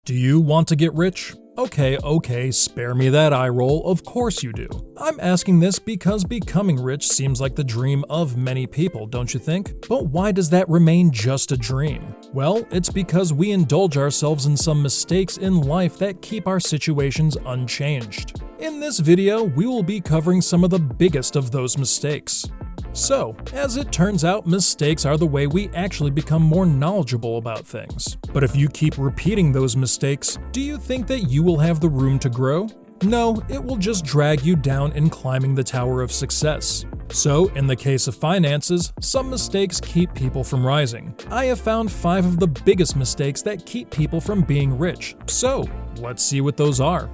Do you want to get rich? Okay, spare me that eye roll, of course you do. I'm asking this because becoming rich seems like the dream of many people, don't you think? But why does that remain just a dream? Well, it's because we indulge ourselves in some mistakes in life that keep our situations unchanged. In this video, we will be covering some of the biggest of those mistakes. So, as it turns out, mistakes are the way we actually become more knowledgeable about things. But if you keep repeating those mistakes, do you think that you will have the room to grow? No, it will just drag you down in climbing the tower of success. So, in the case of finances, some mistakes keep people from rising. I have found 5 of the biggest mistakes that keep people from being rich. So, let's see what those are.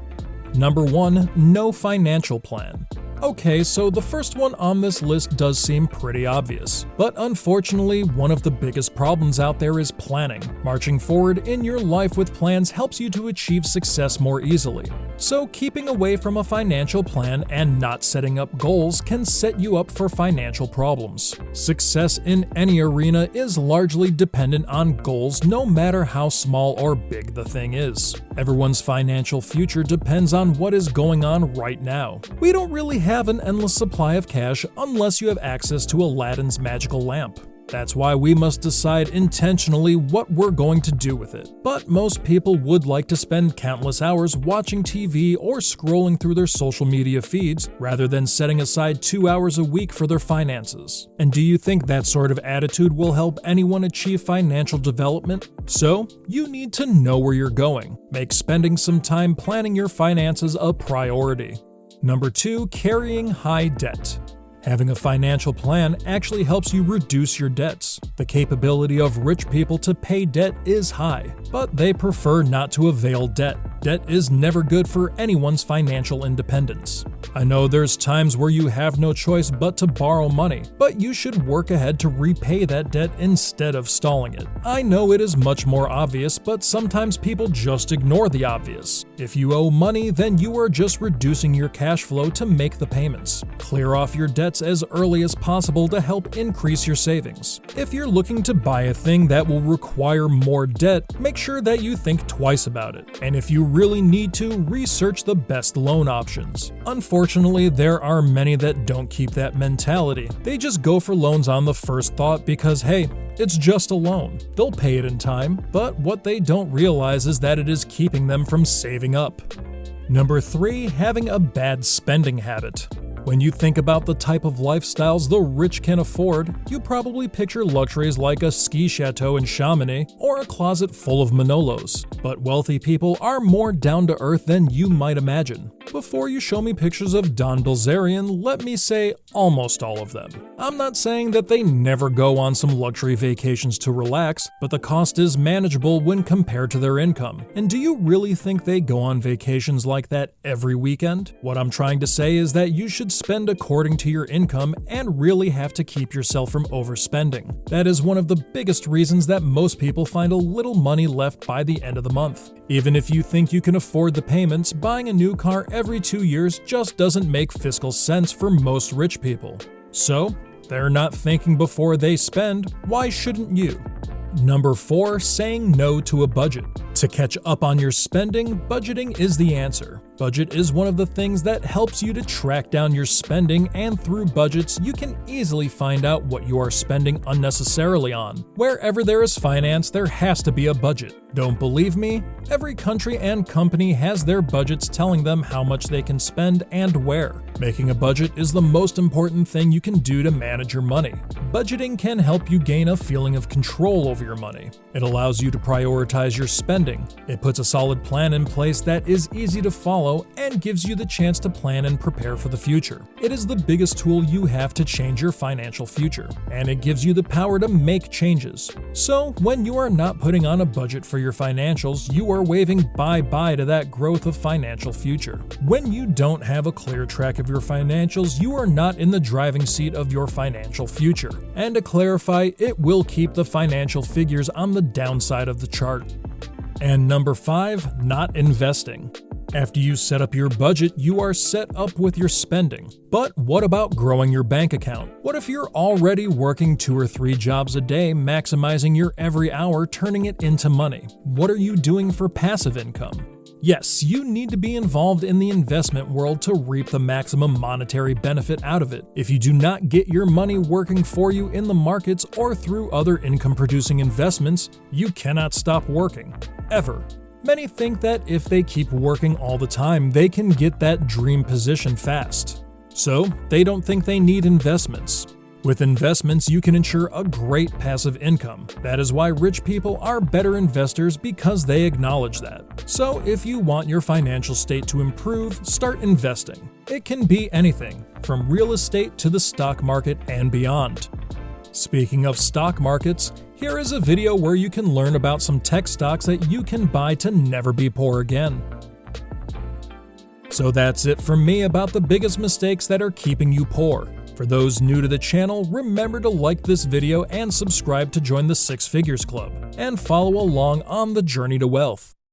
Number 1, no financial plan. Okay, so the first one on this list does seem pretty obvious, but unfortunately, one of the biggest problems out there is planning. Marching forward in your life with plans helps you to achieve success more easily. So keeping away from a financial plan and not setting up goals can set you up for financial problems. Success in any arena is largely dependent on goals, no matter how small or big the thing is. Everyone's financial future depends on what is going on right now. We don't really have an endless supply of cash unless you have access to Aladdin's magical lamp. That's why we must decide intentionally what we're going to do with it. But most people would like to spend countless hours watching TV or scrolling through their social media feeds rather than setting aside 2 hours a week for their finances. And do you think that sort of attitude will help anyone achieve financial development? So, you need to know where you're going. Make spending some time planning your finances a priority. Number 2, carrying high debt. Having a financial plan actually helps you reduce your debts. The capability of rich people to pay debt is high, but they prefer not to avail debt. Debt is never good for anyone's financial independence. I know there's times where you have no choice but to borrow money, but you should work ahead to repay that debt instead of stalling it. I know it is much more obvious, but sometimes people just ignore the obvious. If you owe money, then you are just reducing your cash flow to make the payments. Clear off your debts as early as possible to help increase your savings. If you're looking to buy a thing that will require more debt, make sure that you think twice about it. And if you really need to, research the best loan options. Unfortunately, there are many that don't keep that mentality. They just go for loans on the first thought because, hey, it's just a loan. They'll pay it in time, but what they don't realize is that it is keeping them from saving up. Number 3, having a bad spending habit. When you think about the type of lifestyles the rich can afford, you probably picture luxuries like a ski chateau in Chamonix or a closet full of Manolos. But wealthy people are more down to earth than you might imagine. Before you show me pictures of Don Bilzerian, let me say almost all of them. I'm not saying that they never go on some luxury vacations to relax, but the cost is manageable when compared to their income. And do you really think they go on vacations like that every weekend? What I'm trying to say is that you should spend according to your income and really have to keep yourself from overspending. That is one of the biggest reasons that most people find a little money left by the end of the month. Even if you think you can afford the payments, buying a new car every 2 years just doesn't make fiscal sense for most rich people. So, they're not thinking before they spend, why shouldn't you? Number 4, saying no to a budget. To catch up on your spending, budgeting is the answer. Budget is one of the things that helps you to track down your spending, and through budgets, you can easily find out what you are spending unnecessarily on. Wherever there is finance, there has to be a budget. Don't believe me? Every country and company has their budgets telling them how much they can spend and where. Making a budget is the most important thing you can do to manage your money. Budgeting can help you gain a feeling of control over your money. It allows you to prioritize your spending. It puts a solid plan in place that is easy to follow and gives you the chance to plan and prepare for the future. It is the biggest tool you have to change your financial future, and it gives you the power to make changes. So, when you are not putting on a budget for your financials, you are waving bye-bye to that growth of financial future. When you don't have a clear track of your financials, you are not in the driving seat of your financial future. And to clarify, it will keep the financial figures on the downside of the chart. And number 5, not investing. After you set up your budget, you are set up with your spending. But what about growing your bank account? What if you're already working 2 or 3 jobs a day, maximizing your every hour, turning it into money? What are you doing for passive income? Yes, you need to be involved in the investment world to reap the maximum monetary benefit out of it. If you do not get your money working for you in the markets or through other income-producing investments, you cannot stop working, ever. Many think that if they keep working all the time, they can get that dream position fast. So, they don't think they need investments. With investments, you can ensure a great passive income. That is why rich people are better investors, because they acknowledge that. So, if you want your financial state to improve, start investing. It can be anything, from real estate to the stock market and beyond. Speaking of stock markets, here is a video where you can learn about some tech stocks that you can buy to never be poor again. So that's it from me about the biggest mistakes that are keeping you poor. For those new to the channel, remember to like this video and subscribe to join the Six Figures Club, and follow along on the journey to wealth.